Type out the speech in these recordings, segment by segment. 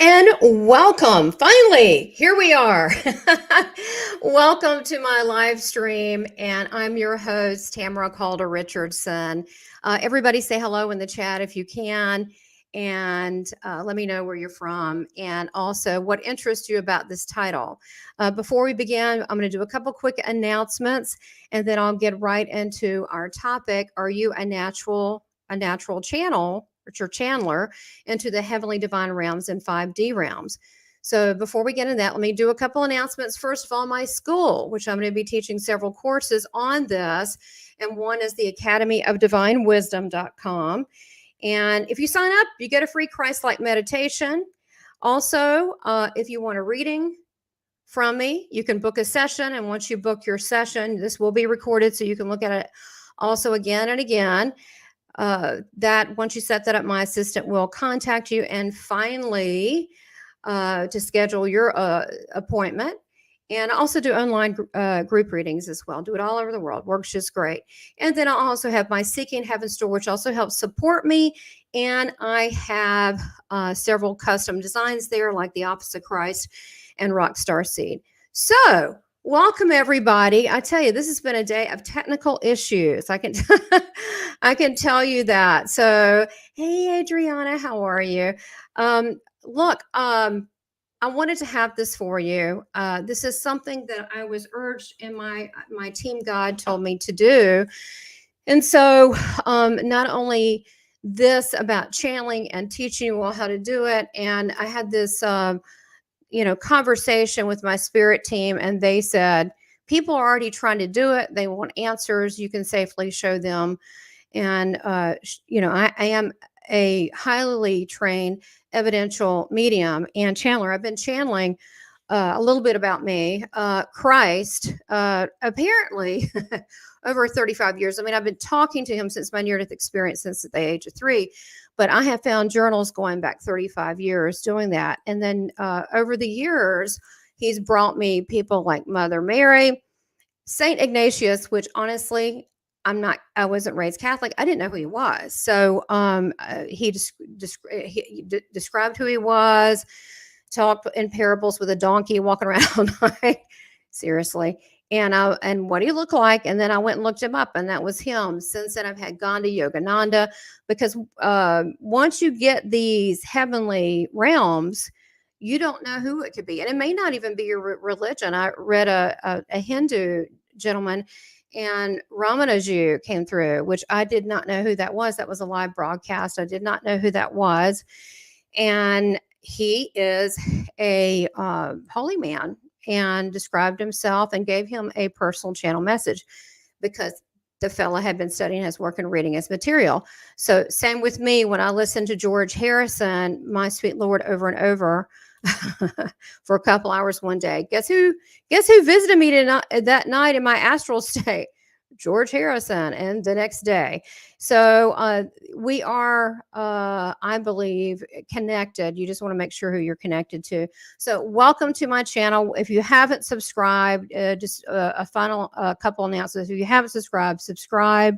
And welcome. Finally, here we are. Welcome to my live stream. And I'm your host, Tamara Caulder Richardson. Everybody say hello in the chat if you can. And let me know where you're from. And also what interests you about this title. Before we begin, I'm going to do a couple quick announcements and then I'll get right into our topic. Are you a natural channel? Or channeler into the heavenly divine realms and 5D realms. So before we get into that, let me do a couple announcements. First of all, my school, which I'm going to be teaching several courses on this. And one is the Academy of Divine Wisdom.com. And if you sign up, you get a free Christ-like meditation. Also, if you want a reading from me, you can book a session. And once you book your session, this will be recorded so you can look at it also again and again. That once you set that up, my assistant will contact you and finally to schedule your appointment. And I also do online group readings as well. Do it all over the world. Works just great. And then I also have my Seeking Heaven store, which also helps support me. And I have several custom designs there, like the Office of Christ and Rockstar Seed. So welcome everybody. I tell you, this has been a day of technical issues. I can tell you that. So, hey Adriana, how are you? Look, I wanted to have this for you. This is something that I was urged in my team guide told me to do. And so not only this about channeling and teaching you all how to do it, and I had this conversation with my spirit team, and they said, people are already trying to do it. They want answers. You can safely show them. And, I am a highly trained evidential medium and channeler. I've been channeling a little bit about me, Christ, apparently over 35 years. I mean, I've been talking to him since my near-death experience since the age of 3. But I have found journals going back 35 years doing that. And then over the years, he's brought me people like Mother Mary, St. Ignatius, which honestly, I wasn't raised Catholic. I didn't know who he was. So he described who he was, talked in parables with a donkey walking around. Like, seriously. And what he looked like. And then I went and looked him up, and that was him. Since then, I've had Gandhi, Yogananda, because once you get these heavenly realms, you don't know who it could be. And it may not even be your religion. I read a Hindu gentleman, and Ramanaju came through, which I did not know who that was. That was a live broadcast. I did not know who that was. And he is a holy man, and described himself and gave him a personal channel message because the fella had been studying his work and reading his material. So same with me. When I listened to George Harrison, my sweet Lord, over and over for a couple hours one day, guess who visited me that night in my astral state? George Harrison. And the next day. So we are, I believe, connected. You just want to make sure who you're connected to. So welcome to my channel. If you haven't subscribed, just a final couple announcements. If you haven't subscribed, subscribe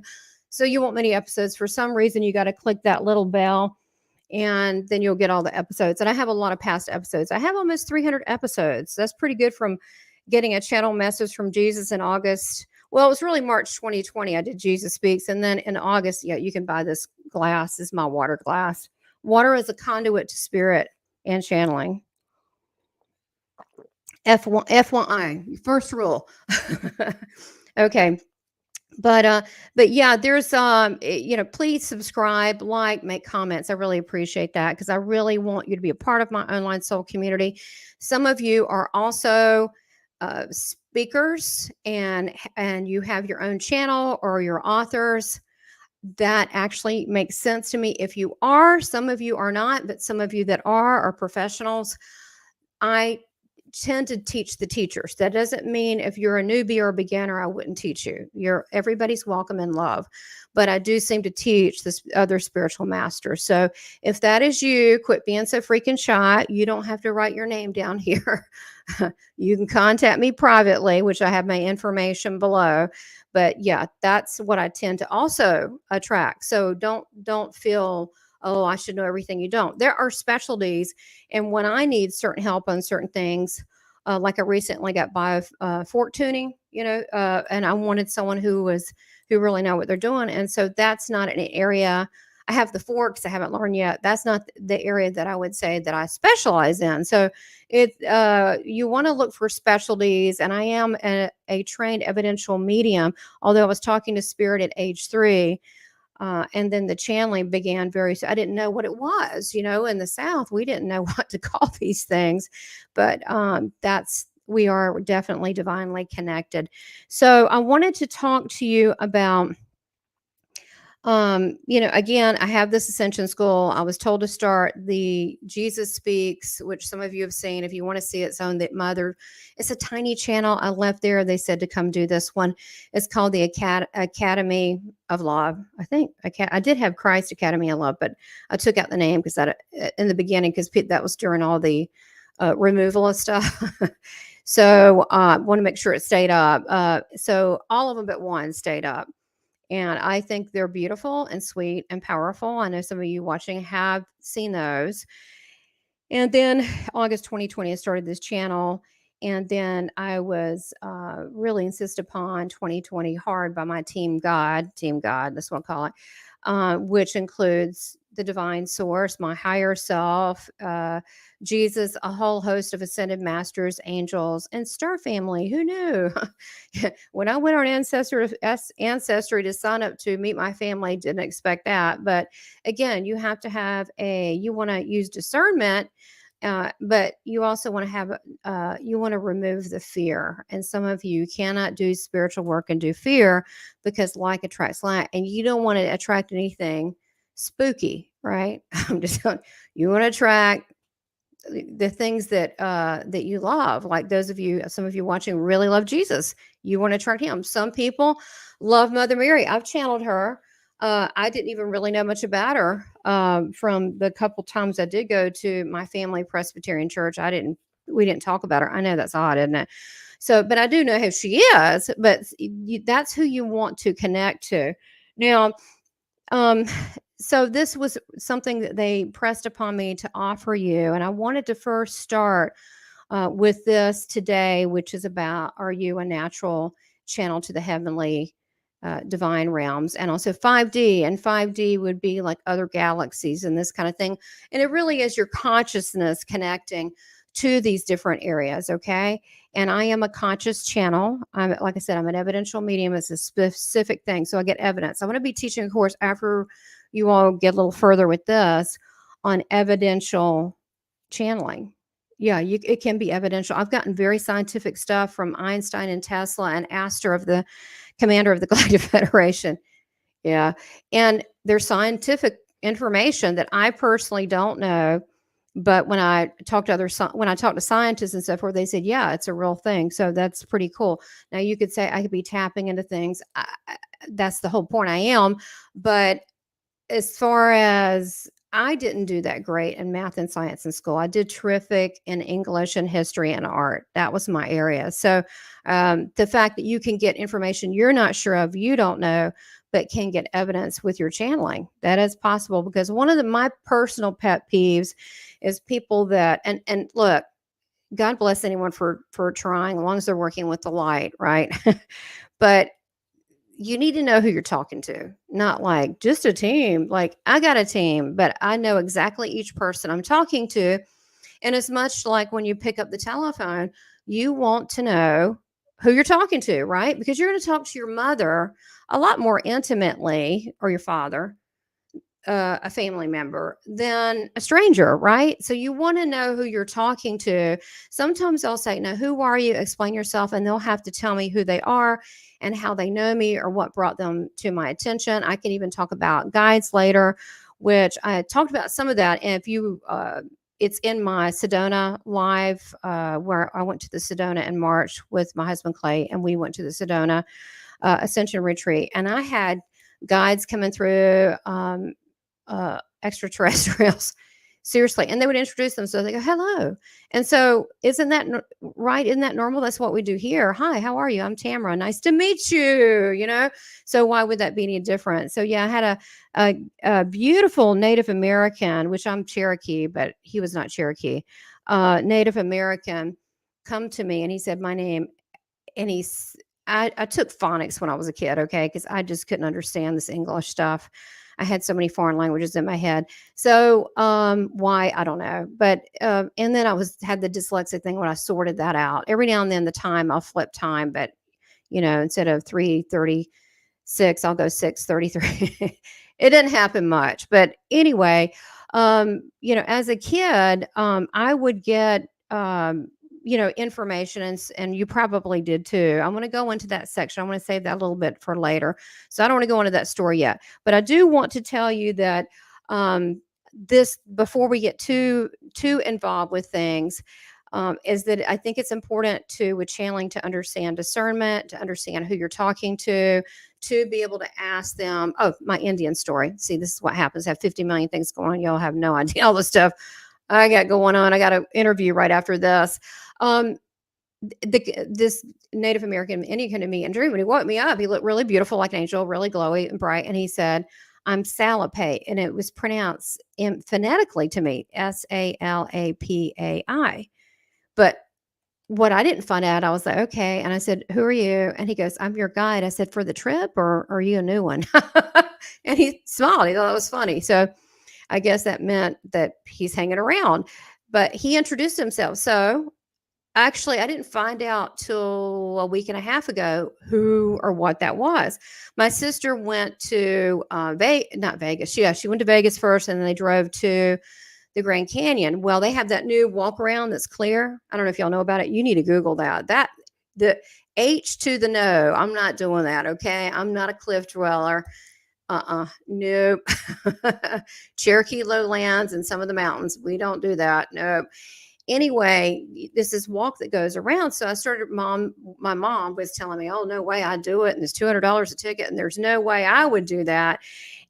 so you won't miss any episodes. For some reason, you got to click that little bell, and then you'll get all the episodes. And I have a lot of past episodes. I have almost 300 episodes. That's pretty good from getting a channel message from Jesus in August. Well, it was really March 2020. I did Jesus Speaks. And then in August, you can buy this glass. This is my water glass. Water is a conduit to spirit and channeling. FYI, first rule. Okay. But yeah, there's, please subscribe, like, make comments. I really appreciate that because I really want you to be a part of my online soul community. Some of you are also speakers and you have your own channel or your authors. That actually makes sense to me. If you are, some of you are not, but some of you that are professionals. I tend to teach the teachers. That doesn't mean if you're a newbie or a beginner, I wouldn't teach you. Everybody's welcome in love, but I do seem to teach this other spiritual masters. So if that is you, quit being so freaking shy. You don't have to write your name down here. You can contact me privately, which I have my information below. But yeah, that's what I tend to also attract. So don't feel oh, I should know everything. You don't. There are specialties. And when I need certain help on certain things, like I recently got by fork tuning, and I wanted someone who really know what they're doing. And so that's not an area. I have the forks I haven't learned yet. That's not the area that I would say that I specialize in. So you want to look for specialties. And I am a trained evidential medium, although I was talking to spirit at age 3. And then the channeling began I didn't know what it was. In the South, we didn't know what to call these things, but we are definitely divinely connected. So I wanted to talk to you about, again, I have this Ascension School. I was told to start the Jesus Speaks, which some of you have seen. If you want to see its own, it's a tiny channel I left there. They said to come do this one. It's called the Academy of Love. I think I did have Christ Academy of Love, but I took out the name because in the beginning, because that was during all the removal of stuff. So I want to make sure it stayed up. So all of them but one stayed up. And I think they're beautiful and sweet and powerful. I know some of you watching have seen those. And then August 2020, I started this channel. And then I was really insisted upon 2020 hard by my team God, that's what I call it, which includes the divine source, my higher self, Jesus, a whole host of ascended masters, angels, and star family. Who knew? When I went on Ancestry to sign up to meet my family, didn't expect that. But again, you have to you want to use discernment, but you also want to you want to remove the fear. And some of you cannot do spiritual work and do fear because like attracts like, and you don't want to attract anything spooky, right? You want to attract the things that you love. Like some of you watching really love Jesus. You want to attract him. Some people love Mother Mary. I've channeled her. I didn't even really know much about her from the couple times I did go to my family Presbyterian church. We didn't talk about her. I know that's odd, isn't it? So, but I do know who she is. But that's who you want to connect to. Now, so this was something that they pressed upon me to offer you. And I wanted to first start with this today, which is about, are you a natural channel to the heavenly divine realms? And also 5D. And 5D would be like other galaxies and this kind of thing. And it really is your consciousness connecting to these different areas. Okay. And I am a conscious channel. Like I said, I'm an evidential medium. It's a specific thing. So I get evidence. I'm going to be teaching a course after you all get a little further with this on evidential channeling. Yeah, it can be evidential. I've gotten very scientific stuff from Einstein and Tesla and Astor, of the commander of the Galactic Federation. Yeah. And there's scientific information that I personally don't know. But when I talk to scientists and stuff, where they said, yeah, it's a real thing. So that's pretty cool. Now you could say I could be tapping into things. That's the whole point. I am. But as far as, I didn't do that great in math and science in school. I did terrific in English and history and art. That was my area. So the fact that you can get information you're not sure of, you don't know, but can get evidence with your channeling, that is possible. Because one of my personal pet peeves is people that, and look, God bless anyone for trying, as long as they're working with the light, right? But you need to know who you're talking to, not like just a team. Like, I got a team, but I know exactly each person I'm talking to. And it's much like when you pick up the telephone, you want to know who you're talking to, right? Because you're going to talk to your mother a lot more intimately, or your father, a family member, than a stranger, right? So you want to know who you're talking to. Sometimes I'll say, now, who are you? Explain yourself. And they'll have to tell me who they are and how they know me or what brought them to my attention. I can even talk about guides later, which I talked about some of that. And if you, it's in my Sedona live, where I went to the Sedona in March with my husband Clay, and we went to the Sedona Ascension Retreat. And I had guides coming through, extraterrestrials. Seriously. And they would introduce them. So they go, hello. And so isn't that right? Isn't that normal? That's what we do here. Hi, how are you? I'm Tamara. Nice to meet you. So why would that be any different? So yeah, I had a beautiful Native American, which I'm Cherokee, but he was not Cherokee, Native American come to me and he said my name. And I took phonics when I was a kid, okay, because I just couldn't understand this English stuff. I had so many foreign languages in my head. So why I don't know, but and then I had the dyslexic thing when I sorted that out. Every now and then the time I'll flip time, but instead of 3:36, I'll go 6:33. It didn't happen much, but anyway, as a kid, I would get information, and you probably did too. I want to go into that section. I want to save that a little bit for later. So I don't want to go into that story yet, but I do want to tell you that this, before we get too involved with things, is that I think it's important with channeling to understand discernment, to understand who you're talking to be able to ask them. Oh, my Indian story. See, this is what happens. I have 50 million things going on. Y'all have no idea all the stuff I got going on. I got an interview right after this. This Native American Indian came to me and drew when he woke me up. He looked really beautiful, like an angel, really glowy and bright. And he said, I'm Salapai. And it was pronounced phonetically to me, Salapai. But what I didn't find out, I was like, okay. And I said, who are you? And he goes, I'm your guide. I said, for the trip, or are you a new one? And he smiled. He thought it was funny. So I guess that meant that he's hanging around, but he introduced himself. So actually, I didn't find out till a week and a half ago who or what that was. My sister went to not Vegas. Yeah, she went to Vegas first, and then they drove to the Grand Canyon. Well, they have that new walk around that's clear. I don't know if y'all know about it. You need to Google that. The H to the no. I'm not doing that. Okay, I'm not a cliff dweller. Nope. Cherokee lowlands and some of the mountains, we don't do that. Nope. Anyway, this is walk that goes around. So I started, my mom was telling me, oh, no way I'd do it. And it's $200 a ticket. And there's no way I would do that.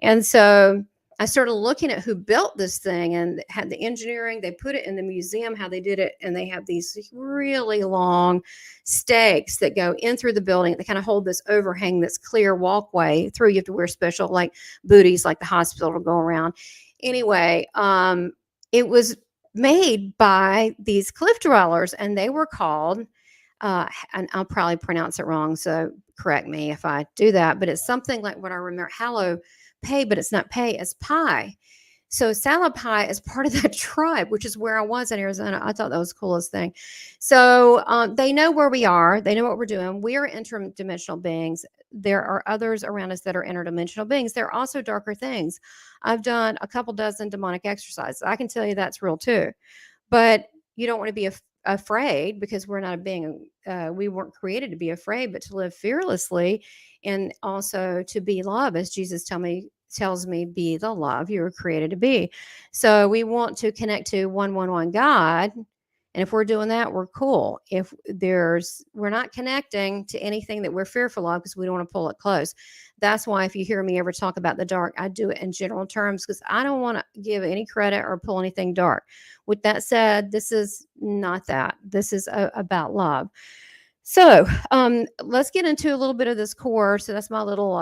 And so I started looking at who built this thing and had the engineering. They put it in the museum, how they did it. And they have these really long stakes that go in through the building. They kind of hold this overhang, this clear walkway through. You have to wear special like booties, like the hospital to go around. Anyway, it was made by these cliff dwellers, and they were called, and I'll probably pronounce it wrong, so correct me if I do that, but it's something like what I remember, Hallow Pay, but it's not Pay, it's Pi. So Salapai is part of that tribe, which is where I was in Arizona. I thought that was the coolest thing. So they know where we are. They know what we're doing. We are interdimensional beings. There are others around us that are interdimensional beings. There are also darker things. I've done a couple dozen demonic exercises. I can tell you that's real too. But you don't want to be afraid, because we're not a being. We weren't created to be afraid, but to live fearlessly, and also to be love, as Jesus tells me, be the love you were created to be. So we want to connect to 111 God. And if we're doing that, we're cool. If we're not connecting to anything that we're fearful of, because we don't want to pull it close. That's why if you hear me ever talk about the dark, I do it in general terms, because I don't want to give any credit or pull anything dark. With that said, this is not that. This is about love. So let's get into a little bit of this course. So that's my little,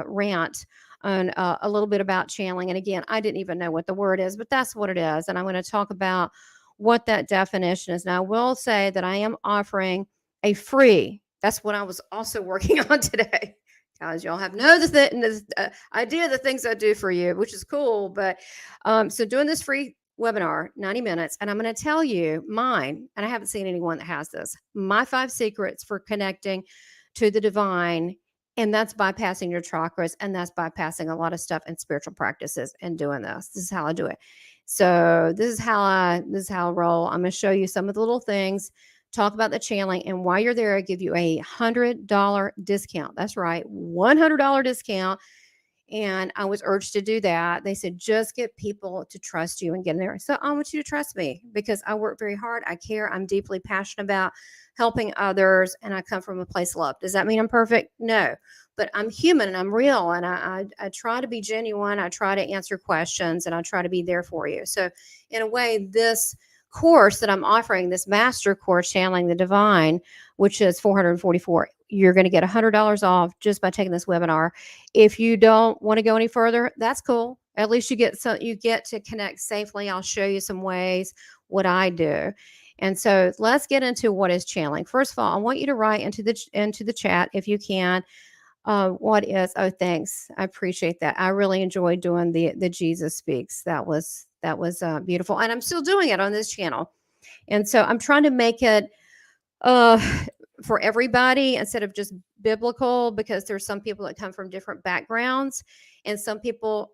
rant on a little bit about channeling. And again, I didn't even know what the word is, but that's what it is. And I'm going to talk about what that definition is. Now, I will say that I am offering a free, that's what I was also working on today. Guys, y'all have no idea of the things I do for you, which is cool. But so doing this free webinar, 90 minutes, and I'm going to tell you mine, and I haven't seen anyone that has this, my 5 secrets for connecting to the divine, and that's bypassing your chakras, and that's bypassing a lot of stuff in spiritual practices and doing this. This is how I do it. So this is how I roll. I'm going to show you some of the little things, talk about the channeling, and while you're there, I give you a $100 discount. That's right, $100 discount. And I was urged to do that. They said, just get people to trust you and get in there. So I want you to trust me, because I work very hard. I care. I'm deeply passionate about helping others, and I come from a place of love. Does that mean I'm perfect? No. but I'm human and I'm real, and I try to be genuine. I try to answer questions, and I try to be there for you. So, in a way, this course that I'm offering, this master course, Channeling the Divine, which is 444, you're going to get $100 off just by taking this webinar. If you don't want to go any further, that's cool. At least you get to connect safely. I'll show you some ways what I do. And so let's get into what is channeling. First of all, I want you to write into the chat if you can. What is? Oh, thanks. I appreciate that. I really enjoyed doing the Jesus Speaks. That was beautiful, and I'm still doing it on this channel. And so I'm trying to make it uh for everybody instead of just biblical, because there's some people that come from different backgrounds, and some people,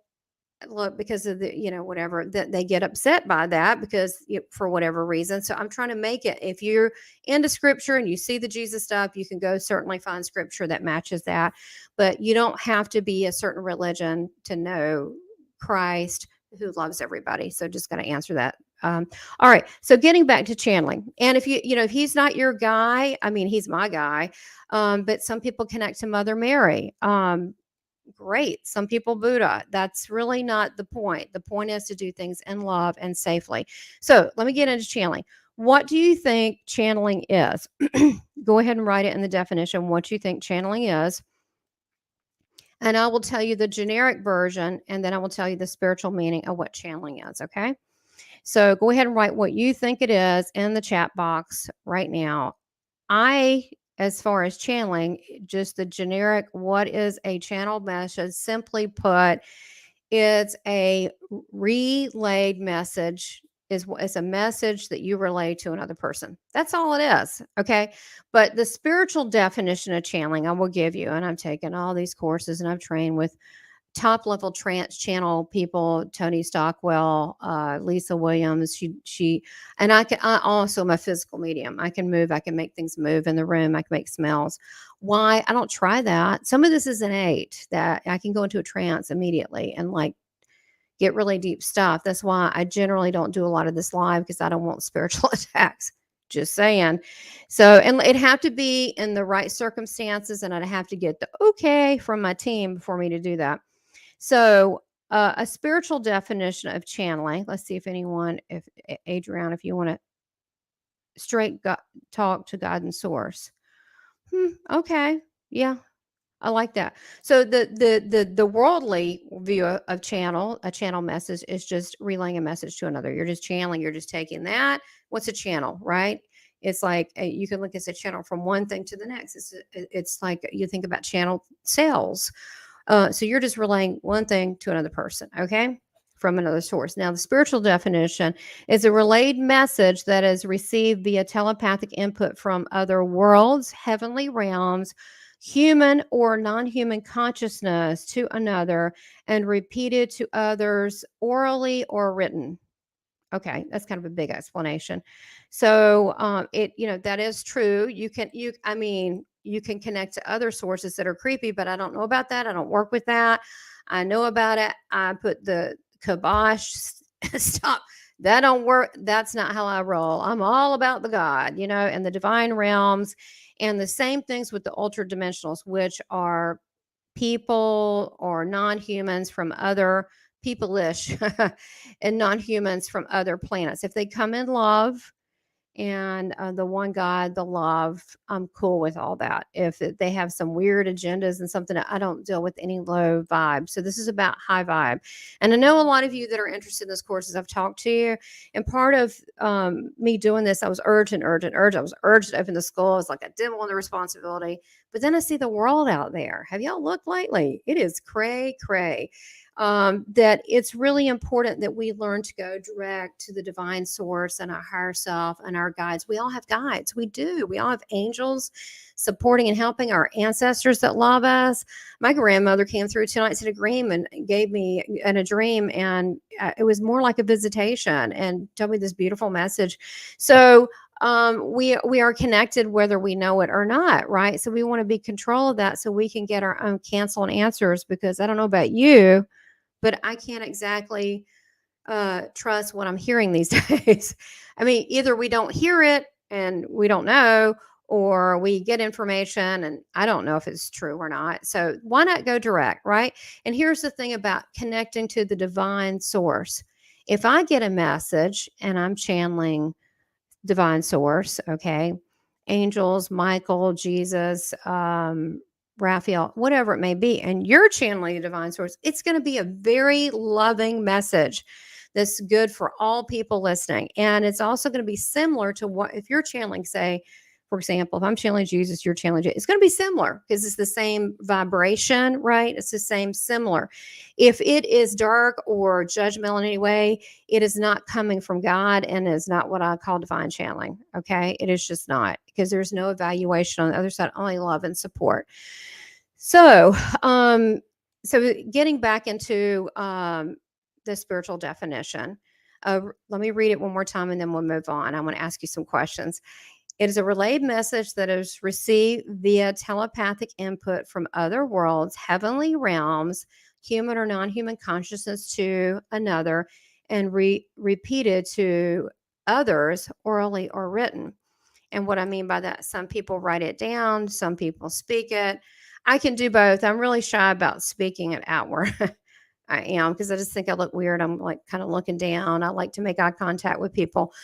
look, because of the, whatever, that they get upset by that because for whatever reason. So I'm trying to make it, if you're into scripture and you see the Jesus stuff, you can go certainly find scripture that matches that, but you don't have to be a certain religion to know Christ, who loves everybody. So just got to answer that. All right, so getting back to channeling, and if if he's not your guy, I mean, he's my guy, but some people connect to Mother Mary. Great. Some people Buddha. That's really not the point. The point is to do things in love and safely. So let me get into channeling. What do you think channeling is? Go ahead and write it in the definition, what you think channeling is. And I will tell you the generic version, and then I will tell you the spiritual meaning of what channeling is. Okay. So go ahead and write what you think it is in the chat box right now. As far as channeling, just the generic, what is a channeled message? Simply put, it's a relayed message. It's a message that you relay to another person. That's all it is. Okay. But the spiritual definition of channeling, I will give you, and I've taken all these courses and I've trained with top level trance channel people, Tony Stockwell, Lisa Williams. And I also am a physical medium. I can move, I can make things move in the room. I can make smells. Why? I don't try that. Some of this is innate, that I can go into a trance immediately and like get really deep stuff. That's why I generally don't do a lot of this live, because I don't want spiritual attacks. Just saying. So, and it'd have to be in the right circumstances, and I'd have to get the okay from my team for me to do that. So, a spiritual definition of channeling. Let's see if anyone, if Adrienne, if you want to talk to God and source. Okay, yeah, I like that. So the worldly view of a channel message is just relaying a message to another. You're just channeling. You're just taking that. What's a channel, right? It's like you can look at a channel from one thing to the next. It's like you think about channel sales. So you're just relaying one thing to another person, okay, from another source. Now, the spiritual definition is a relayed message that is received via telepathic input from other worlds, heavenly realms, human or non-human consciousness to another, and repeated to others orally or written. Okay, that's kind of a big explanation. So that is true. You can connect to other sources that are creepy, but I don't know about that. I don't work with that. I know about it. I put the kibosh. Stop. That don't work. That's not how I roll. I'm all about the God, and the divine realms, and the same things with the ultra dimensionals, which are people or non-humans from other people-ish and non-humans from other planets. If they come in love and the one God, the love, I'm cool with all that. If they have some weird agendas and something, I don't deal with any low vibe. So this is about high vibe. And I know a lot of you that are interested in this course, as I've talked to you, and part of me doing this, I was urged. I was urged to open the school. It's like I didn't want the responsibility. But then I see the world out there. Have y'all looked lately? It is cray. That it's really important that we learn to go direct to the divine source and our higher self and our guides. We all have guides. We do. We all have angels supporting and helping, our ancestors that love us. My grandmother came through 2 nights in a dream and gave me in a dream, and it was more like a visitation, and told me this beautiful message. So we are connected whether we know it or not, right? So we want to be control of that so we can get our own cancel and answers, because I don't know about you, but I can't exactly trust what I'm hearing these days. I mean, either we don't hear it and we don't know, or we get information and I don't know if it's true or not. So why not go direct, right? And here's the thing about connecting to the divine source. If I get a message and I'm channeling divine source, okay, angels, Michael, Jesus, Raphael, whatever it may be, and you're channeling a divine source, it's going to be a very loving message that's good for all people listening. And it's also going to be similar to what, if you're channeling, say, for example, if I'm channeling Jesus, you're channeling Jesus, it's going to be similar because it's the same vibration, right? It's the same, similar. If it is dark or judgmental in any way, it is not coming from God and is not what I call divine channeling. Okay. It is just not, because there's no evaluation on the other side, only love and support. So, so getting back into the spiritual definition, let me read it one more time and then we'll move on. I want to ask you some questions. It is a relayed message that is received via telepathic input from other worlds, heavenly realms, human or non-human consciousness to another, and repeated to others orally or written. And what I mean by that, some people write it down, some people speak it. I can do both. I'm really shy about speaking it outward. I am, because I just think I look weird. I'm like kind of looking down. I like to make eye contact with people,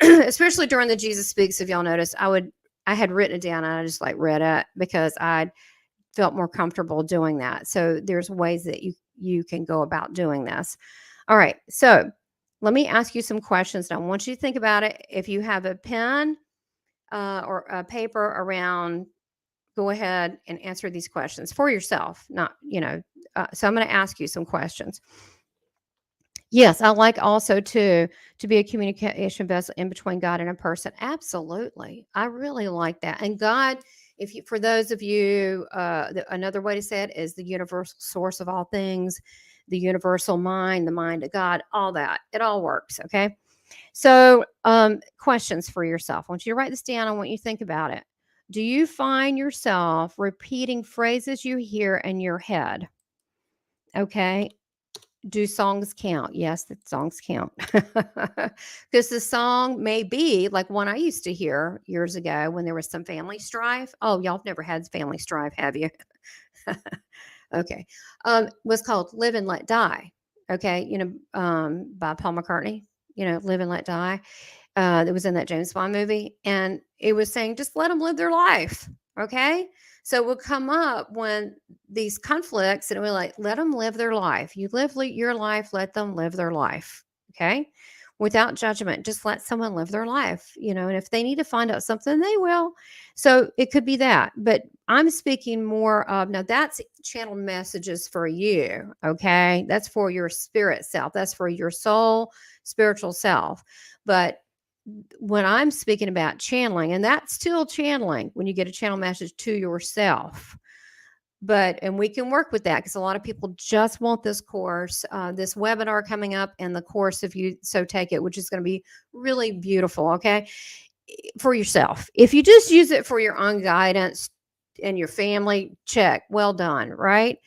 especially during the Jesus Speaks. If y'all noticed, I had written it down and I just like read it because I felt more comfortable doing that. So there's ways that you can go about doing this. All right. So let me ask you some questions. And I want you to think about it. If you have a pen or a paper around, go ahead and answer these questions for yourself. Not, so I'm going to ask you some questions. Yes, I like also to be a communication vessel in between God and a person. Absolutely, I really like that. And God, if you, for those of you, another way to say it is the universal source of all things, the universal mind, the mind of God, all that. It all works. Okay. So, questions for yourself. I want you to write this down. I want you to think about it. Do you find yourself repeating phrases you hear in your head? Okay. Do songs count? Yes, the songs count. Because the song may be like one I used to hear years ago when there was some family strife. Oh, y'all have never had family strife, have you? Okay. Was called Live and Let Die. Okay. By Paul McCartney, Live and Let Die. That was in that James Bond movie. And it was saying, just let them live their life. Okay. So we'll come up when these conflicts and we're like, let them live their life. You live your life, let them live their life. Okay. Without judgment, just let someone live their life, and if they need to find out something, they will. So it could be that. But I'm speaking more of, now that's channel messages for you. Okay. That's for your spirit self. That's for your soul, spiritual self. But when I'm speaking about channeling, and that's still channeling when you get a channel message to yourself. And we can work with that because a lot of people just want this course, this webinar coming up, and the course, if you so take it, which is going to be really beautiful. Okay. For yourself. If you just use it for your own guidance and your family, check, well done. Right.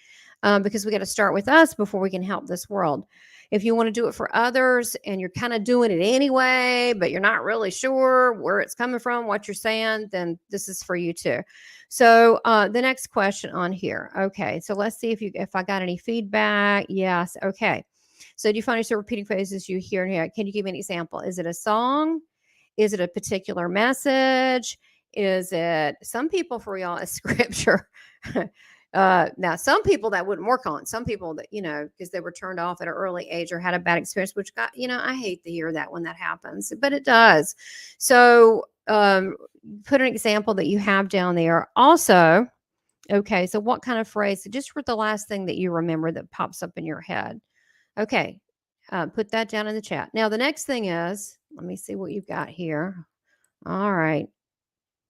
Because we got to start with us before we can help this world. If you want to do it for others and you're kind of doing it anyway, but you're not really sure where it's coming from, what you're saying, then this is for you too. So the next question on here. Okay. So let's see if I got any feedback. Yes. Okay. So do you find yourself repeating phrases you hear and hear? Can you give me an example? Is it a song? Is it a particular message? Is it, some people for y'all, a scripture? Now, some people that wouldn't work on. Some people that, because they were turned off at an early age or had a bad experience, which got, I hate to hear that when that happens, but it does. So put an example that you have down there. Also, okay, so what kind of phrase? Just for the last thing that you remember that pops up in your head. Okay, put that down in the chat. Now, the next thing is, let me see what you've got here. All right.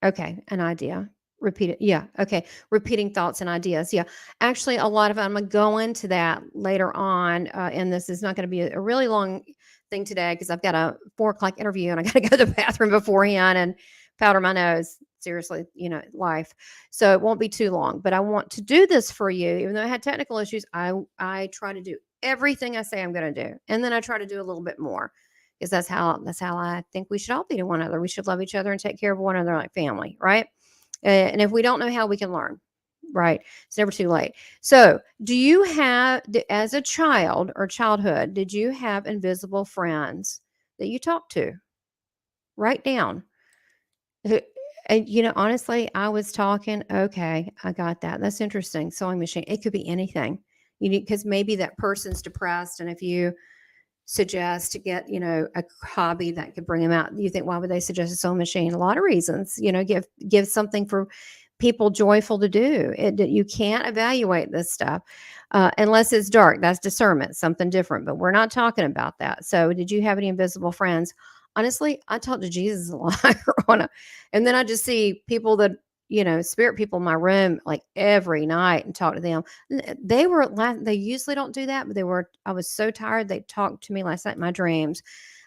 Okay, an idea. Repeat it. Yeah. Okay. Repeating thoughts and ideas. Yeah. Actually, a lot of I'm going to go into that later on. And this is not going to be a really long thing today because I've got a 4:00 interview and I got to go to the bathroom beforehand and powder my nose. Seriously, life. So it won't be too long, but I want to do this for you. Even though I had technical issues, I try to do everything I say I'm going to do. And then I try to do a little bit more because that's how I think we should all be to one another. We should love each other and take care of one another like family, right? And if we don't know how, we can learn, right? It's never too late. So, do you have, as a child or childhood, did you have invisible friends that you talked to? Write down. Who- And honestly, I was talking. Okay, I got that. That's interesting. Sewing machine. It could be anything. You need, because maybe that person's depressed, and if you suggest to get a hobby that could bring them out, you think, why would they suggest a sewing machine? A lot of reasons. Give something for people joyful to do. You can't evaluate this stuff unless it's dark. That's discernment, something different. But we're not talking about that. So, did you have any invisible friends? Honestly, I talked to Jesus a lot growing up, and then I just see people that spirit people in my room like every night and talk to them. They usually don't do that, but they were. I was so tired. They talked to me last night in my dreams.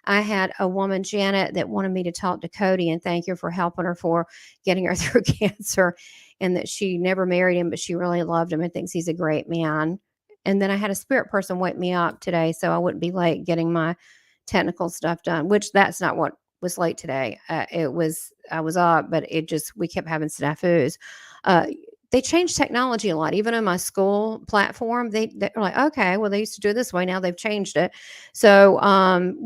I had a woman, Janet, that wanted me to talk to Cody and thank her for helping her for getting her through cancer, and that she never married him, but she really loved him and thinks he's a great man. And then I had a spirit person wake me up today so I wouldn't be late getting my technical stuff done, which that's not what was late today. I was up, but we kept having snafus. Uh, they changed technology a lot, even in my school platform. They're like, okay, well, they used to do it this way. Now they've changed it. So,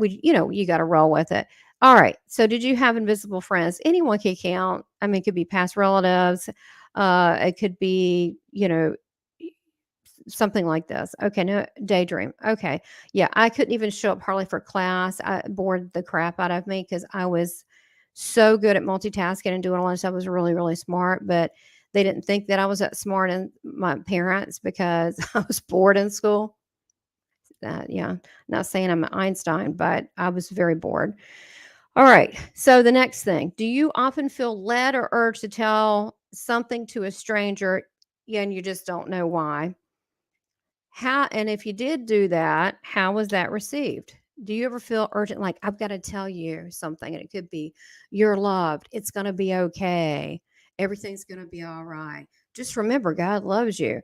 you got to roll with it. All right. So, did you have invisible friends? Anyone can count. I mean, it could be past relatives. It could be, something like this. Okay, no, daydream. Okay. Yeah, I couldn't even show up hardly for class. I bored the crap out of me because I was so good at multitasking and doing a lot of stuff. I was really, really smart, but they didn't think that I was that smart, and my parents, because I was bored in school. Yeah, not saying I'm Einstein, but I was very bored. All right. So the next thing, do you often feel led or urged to tell something to a stranger, and you just don't know why? How, and if you did do that, how was that received? Do you ever feel urgent, like, I've got to tell you something? And it could be, you're loved. It's going to be okay. Everything's going to be all right. Just remember, God loves you.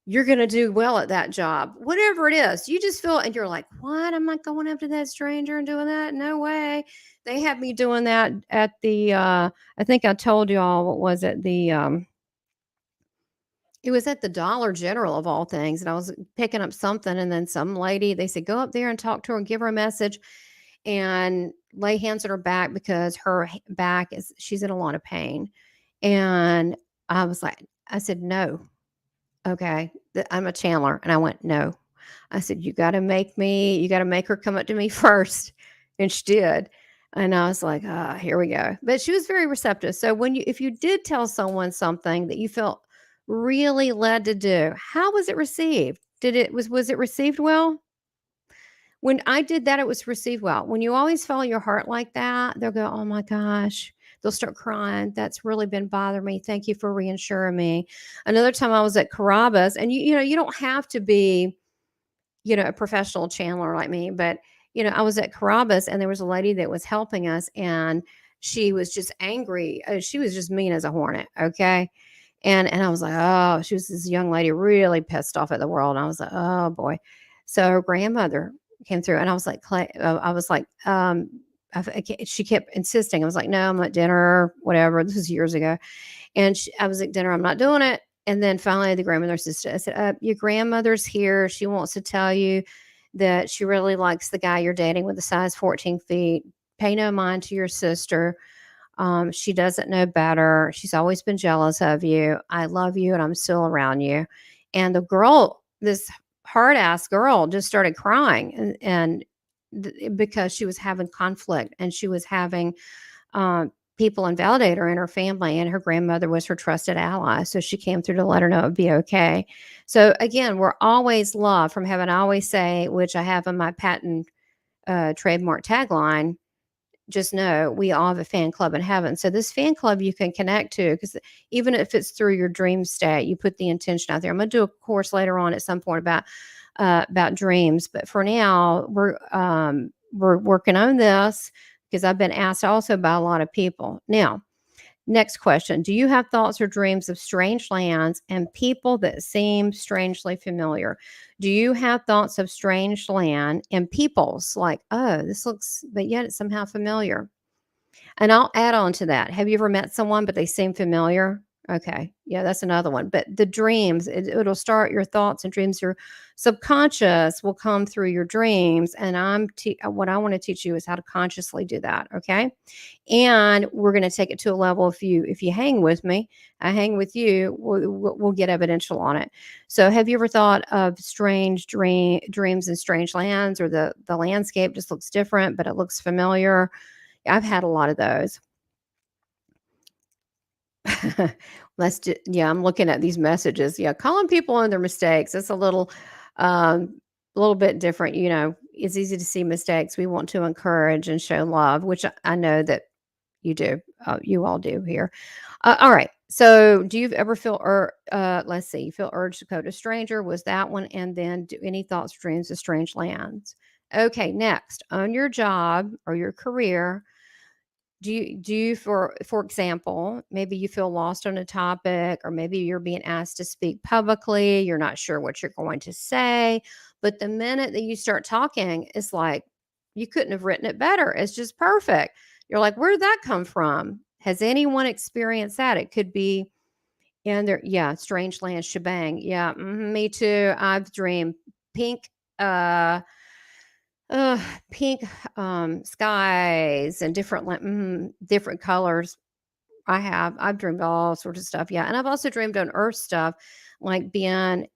You're going to do well at that job. Whatever it is, you just feel, and you're like, what? Am I going up to that stranger and doing that? No way. They had me doing that at I think I told you all, what was it? It was at the Dollar General of all things, and I was picking up something, and then some lady, they said, "Go up there and talk to her and give her a message and lay hands on her back because her back is she's in a lot of pain." And I said, "No, okay, I'm a channeler," and I went, "No." I said, you got to make her come up to me first," and she did. And I was like, "Ah, here we go." But she was very receptive. So if you did tell someone something that you felt really led to do, how was it received? Was it received well? When I did that, it was received well. When you always follow your heart like that, they'll go, "Oh my gosh." They'll start crying. "That's really been bothering me. Thank you for reassuring me." Another time I was at Carrabba's, and you don't have to be, a professional channeler like me, but I was at Carrabba's, and there was a lady that was helping us, and she was just angry. She was just mean as a hornet. Okay. And I was like, oh, she was this young lady really pissed off at the world. And I was like, oh boy. So her grandmother came through, and I was like, I was like, she kept insisting. I was like, no, I'm at dinner, whatever. This was years ago. And I was at dinner, I'm not doing it. And then finally, the grandmother said, your grandmother's here. She wants to tell you that she really likes the guy you're dating with the size 14 feet. Pay no mind to your sister. She doesn't know better. She's always been jealous of you. I love you, and I'm still around you." And the girl, this hard ass girl, just started crying, because she was having conflict, and she was having people invalidate her in her family, and her grandmother was her trusted ally. So she came through to let her know it would be okay. So again, we're always loved from heaven. I always say, which I have in my patent trademark tagline, just know we all have a fan club in heaven. So this fan club you can connect to, because even if it's through your dream state, you put the intention out there. I'm going to do a course later on at some point about dreams, but for now we're working on this because I've been asked also by a lot of people. Now, Next question. Do you have thoughts or dreams of strange lands and people that seem strangely familiar? Do you have thoughts of strange land and peoples like, oh, this looks, but yet it's somehow familiar? And I'll add on to that. Have you ever met someone, but they seem familiar? Okay. Yeah, that's another one. But the dreams, it'll start your thoughts and dreams. Your subconscious will come through your dreams. And what I want to teach you is how to consciously do that. Okay. And we're going to take it to a level. If you hang with me, I hang with you, we'll get evidential on it. So have you ever thought of strange dreams in strange lands, or the landscape just looks different, but it looks familiar? I've had a lot of those. Yeah, I'm looking at these messages. Yeah, calling people on their mistakes. It's a little bit different. It's easy to see mistakes. We want to encourage and show love, which I know that you do. You all do here. All right. So, do you ever feel, let's see, you feel urged to go to a stranger? Was that one? And then, do any thoughts, dreams of strange lands? Okay. Next, on your job or your career, do you for example, maybe you feel lost on a topic, or maybe you're being asked to speak publicly, you're not sure what you're going to say, but the minute that you start talking, it's like you couldn't have written it better. It's just perfect. You're like, where did that come from? Has anyone experienced that? It could be in there. Yeah, strange land shebang. Yeah, me too. I've dreamed pink uh uh, pink, skies and different colors. I've dreamed all sorts of stuff, yeah, and I've also dreamed on Earth stuff, like being,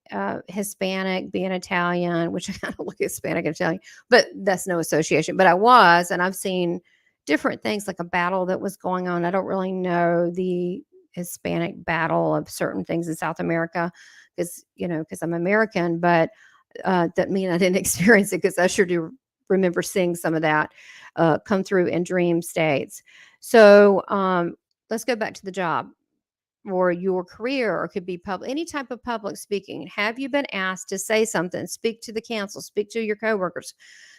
Hispanic, being Italian, which I kinda look Hispanic and Italian, but that's no association, but I was, and I've seen different things, like a battle that was going on. I don't really know the Hispanic battle of certain things in South America, because I'm American, but, that mean I didn't experience it, because I sure do remember seeing some of that, come through in dream states. So, let's go back to the job or your career, or it could be public, any type of public speaking. Have you been asked to say something, speak to the council, speak to your coworkers,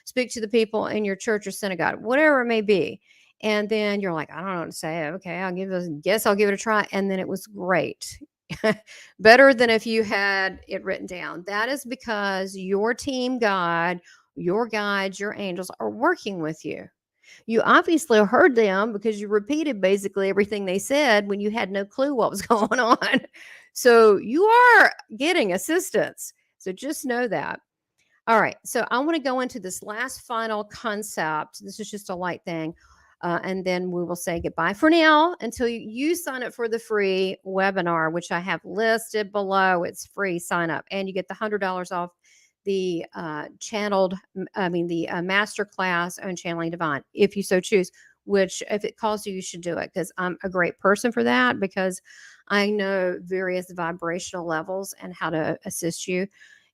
speak to the people in your church or synagogue, whatever it may be? And then you're like, I don't know what to say. Okay, I'll give it a try. And then it was great. Better than if you had it written down. That is because your team God, your guides, your angels are working with you. You obviously heard them because you repeated basically everything they said when you had no clue what was going on. So you are getting assistance. So just know that. All right. So I want to go into this last final concept. This is just a light thing. And then we will say goodbye for now until you sign up for the free webinar, which I have listed below. It's free sign up, and you get the $100 off the the master class on channeling divine, if you so choose. Which, if it calls you should do it, because I'm a great person for that, because I know various vibrational levels and how to assist you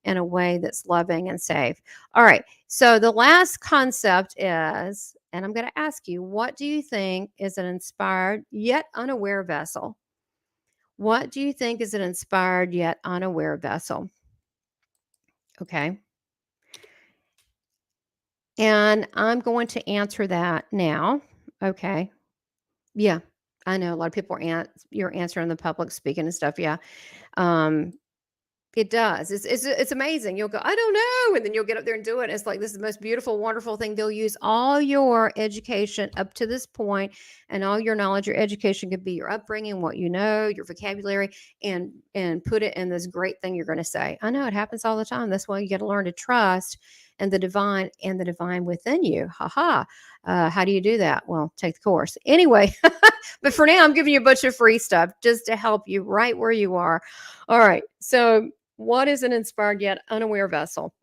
in a way that's loving and safe. All right. So the last concept is, and I'm going to ask you, what do you think is an inspired yet unaware vessel? What do you think is an inspired yet unaware vessel? Okay. And I'm going to answer that now. Okay. Yeah. I know a lot of people you're answering the public speaking and stuff. Yeah. Um, It does. It's amazing. You'll go, "I don't know," and then you'll get up there and do it. It's like, this is the most beautiful, wonderful thing. They'll use all your education up to this point, and all your knowledge. Your education could be your upbringing, what you know, your vocabulary, and put it in this great thing you're gonna say. I know it happens all the time. That's why you gotta learn to trust and the divine within you. Ha ha. How do you do that? Well, take the course. Anyway, but for now, I'm giving you a bunch of free stuff just to help you right where you are. All right. So what is an inspired yet unaware vessel?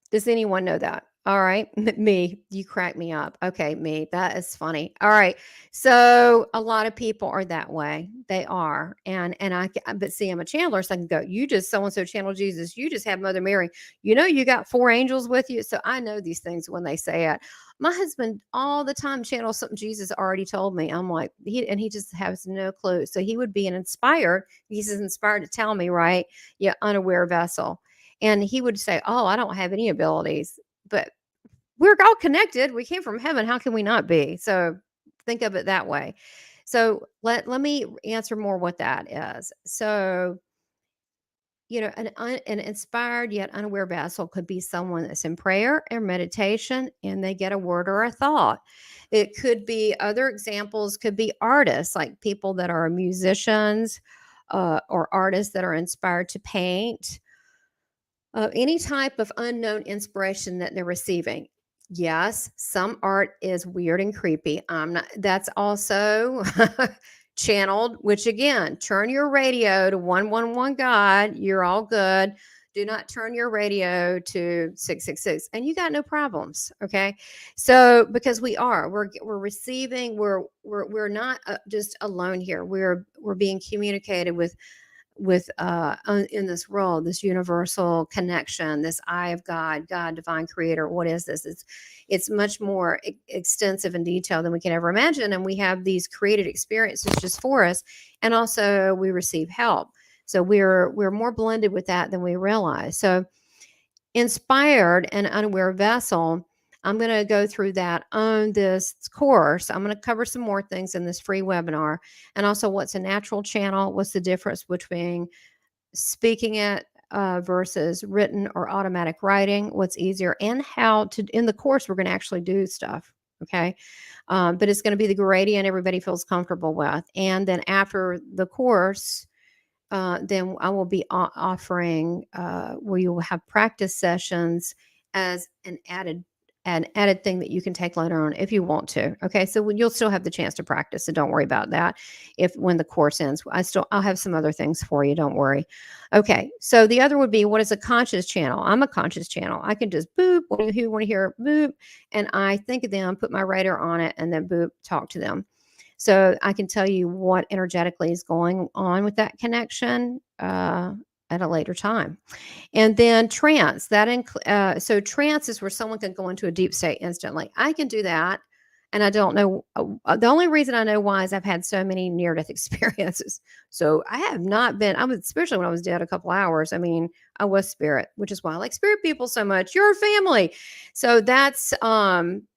Does anyone know that? All right. Me. You crack me up. Okay, me. That is funny. All right. So a lot of people are that way. They are. But see, I'm a channeler, so I can go, you just so and so channel Jesus. You just have Mother Mary. You got 4 angels with you. So I know these things when they say it. My husband all the time channels something Jesus already told me. I'm like, he just has no clue. So he would be an inspired. He's inspired to tell me, right? Yeah, unaware vessel. And he would say, "Oh, I don't have any abilities." But we're all connected. We came from heaven. How can we not be? So think of it that way. So let me answer more what that is. So, an inspired yet unaware vessel could be someone that's in prayer or meditation and they get a word or a thought. It could be other examples, could be artists, like people that are musicians or artists that are inspired to paint, any type of unknown inspiration that they're receiving. Yes, some art is weird and creepy. I'm not, that's also channeled, which again, turn your radio to 111 God. You're all good. Do not turn your radio to 666 and you got no problems. Okay. So, because we're receiving, we're not just alone here. We're being communicated with in this world, this universal connection, this eye of God, divine creator. What is this? It's much more extensive and detailed than we can ever imagine, and we have these created experiences just for us, and also we receive help. So we're more blended with that than we realize. So inspired and unaware vessel, I'm going to go through that on this course. I'm going to cover some more things in this free webinar, and also what's a natural channel, what's the difference between speaking it versus written or automatic writing, what's easier, and how to, in the course, we're going to actually do stuff. Okay. But it's going to be the gradient everybody feels comfortable with. And then after the course, then I will be offering where you will have practice sessions as an added thing that you can take later on if you want to. Okay, so you'll still have the chance to practice, so don't worry about that. If when the course ends, I'll have some other things for you. Don't worry. Okay, so the other would be, what is a conscious channel? I'm a conscious channel. I can just boop. Who you want to hear boop, and I think of them, put my radar on it, and then boop, talk to them. So I can tell you what energetically is going on with that connection at a later time. And then trance, so trance is where someone can go into a deep state instantly. I can do that. And I don't know. The only reason I know why is I've had so many near death experiences. So I have not been, especially when I was dead a couple hours. I mean, I was spirit, which is why I like spirit people so much. You're a family. So that's one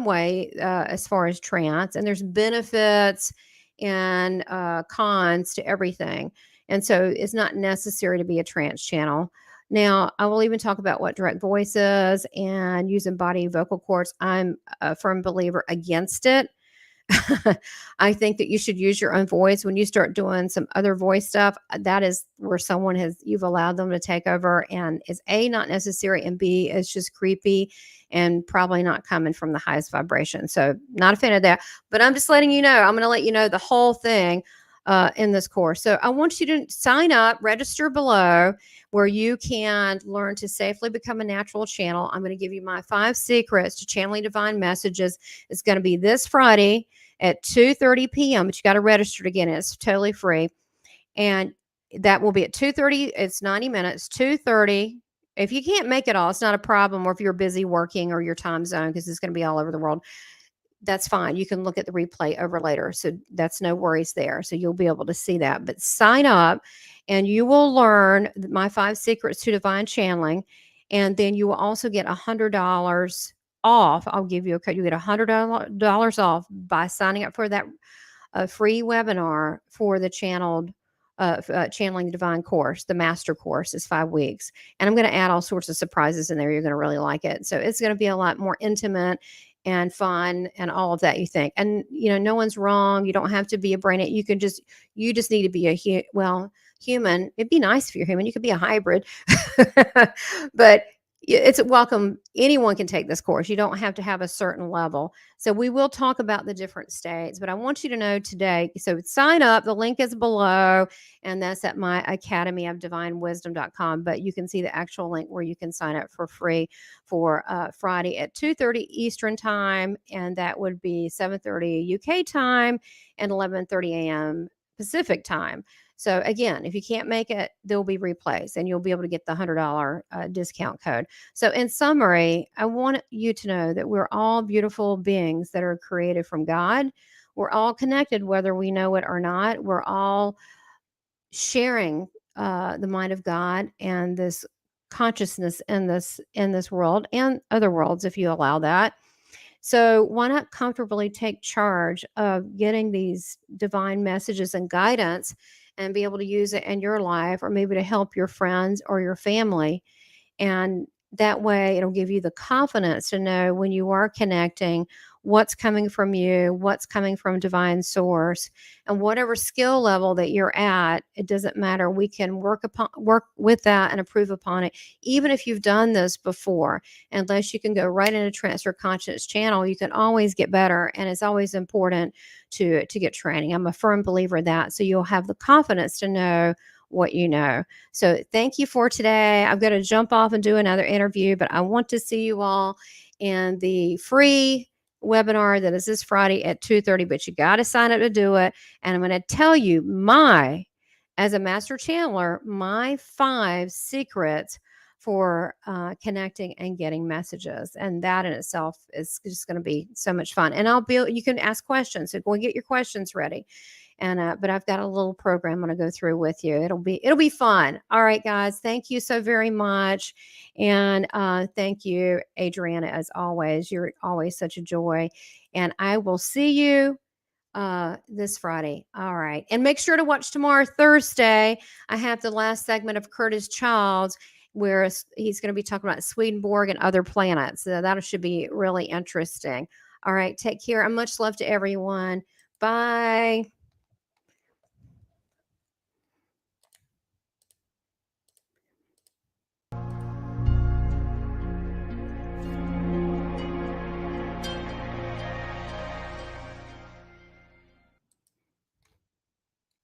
way as far as trance, and there's benefits and cons to everything, and so it's not necessary to be a trance channel. Now I will even talk about what direct voice is and using body vocal cords. I'm a firm believer against it. I think that you should use your own voice. When you start doing some other voice stuff, that is where you've allowed them to take over, and is A, not necessary, and B, it's just creepy and probably not coming from the highest vibration. So not a fan of that, but I'm just letting you know, I'm going to let you know the whole thing in this course. So I want you to sign up, register below, where you can learn to safely become a natural channel. I'm going to give you my 5 secrets to channeling divine messages. It's going to be this Friday at 2:30 p.m., but you got to register again. It's totally free. And that will be at 2:30. It's 90 minutes, 2:30. If you can't make it all, it's not a problem. Or if you're busy working or your time zone, because it's going to be all over the world, that's fine. You can look at the replay over later. So that's no worries there. So you'll be able to see that. But sign up and you will learn my 5 secrets to divine channeling. And then you will also get $100 off. I'll give you a code. You get $100 off by signing up for that free webinar for the channeling the divine course. The master course is 5 weeks, and I'm going to add all sorts of surprises in there. You're going to really like it. So it's going to be a lot more intimate and fun and all of that, you think. And no one's wrong. You don't have to be a brain. You just need to be human. It'd be nice if you're human. You could be a hybrid. But it's welcome. Anyone can take this course. You don't have to have a certain level. So we will talk about the different states, but I want you to know today. So sign up. The link is below, and that's at my Academy of Divine Wisdom.com. But you can see the actual link where you can sign up for free for Friday at 2:30 Eastern time, and that would be 7:30 UK time and 11:30 a.m. Pacific time. So again, if you can't make it, there'll be replays, and you'll be able to get the $100 discount code. So in summary, I want you to know that we're all beautiful beings that are created from God. We're all connected, whether we know it or not. We're all sharing the mind of God and this consciousness in this world and other worlds, if you allow that. So why not comfortably take charge of getting these divine messages and guidance and be able to use it in your life, or maybe to help your friends or your family? And that way, it'll give you the confidence to know when you are connecting what's coming from you, what's coming from divine source, and whatever skill level that you're at, it doesn't matter. We can work with that and improve upon it. Even if you've done this before, unless you can go right into transfer conscious channel, you can always get better. And it's always important to get training. I'm a firm believer in that. So you'll have the confidence to know what you know. So thank you for today. I'm going to jump off and do another interview, but I want to see you all in the free webinar that is this Friday at 2:30, but you got to sign up to do it. And I'm going to tell you as a master channeler, my 5 secrets for connecting and getting messages. And that in itself is just going to be so much fun. And you can ask questions. So go and get your questions ready. And but I've got a little program I'm going to go through with you. It'll be fun. All right, guys. Thank you so very much, and thank you, Adriana, as always. You're always such a joy, and I will see you this Friday. All right, and make sure to watch tomorrow, Thursday. I have the last segment of Curtis Childs, where he's going to be talking about Swedenborg and other planets. So that should be really interesting. All right, take care. And much love to everyone. Bye.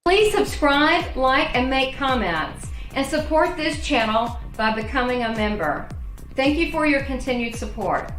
Please subscribe, like, and make comments, and support this channel by becoming a member. Thank you for your continued support.